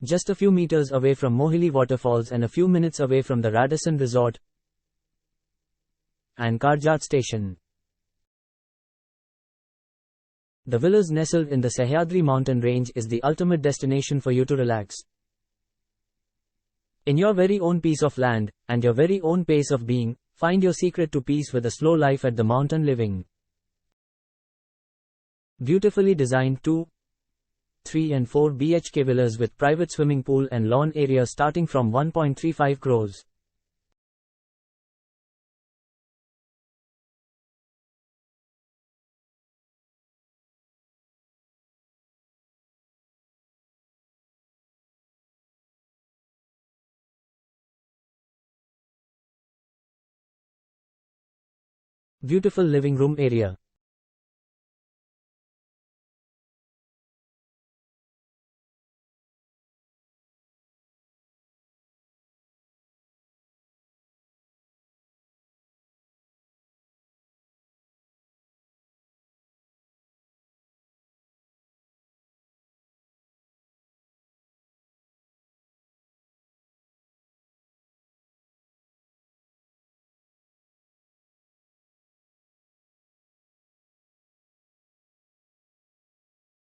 Just a few meters away from MOHOLI Waterfalls and a few minutes away from the RADISSON Resort and Karjat station. The villas nestled in the Sahyadri mountain range is the ultimate destination for you to relax. In your very own piece of land, and your very own pace of being, find your secret to peace with a slow life at the mountain living. Beautifully designed 2, 3 and 4 BHK villas with private swimming pool and lawn area starting from 1.35 crores. Beautiful living room area.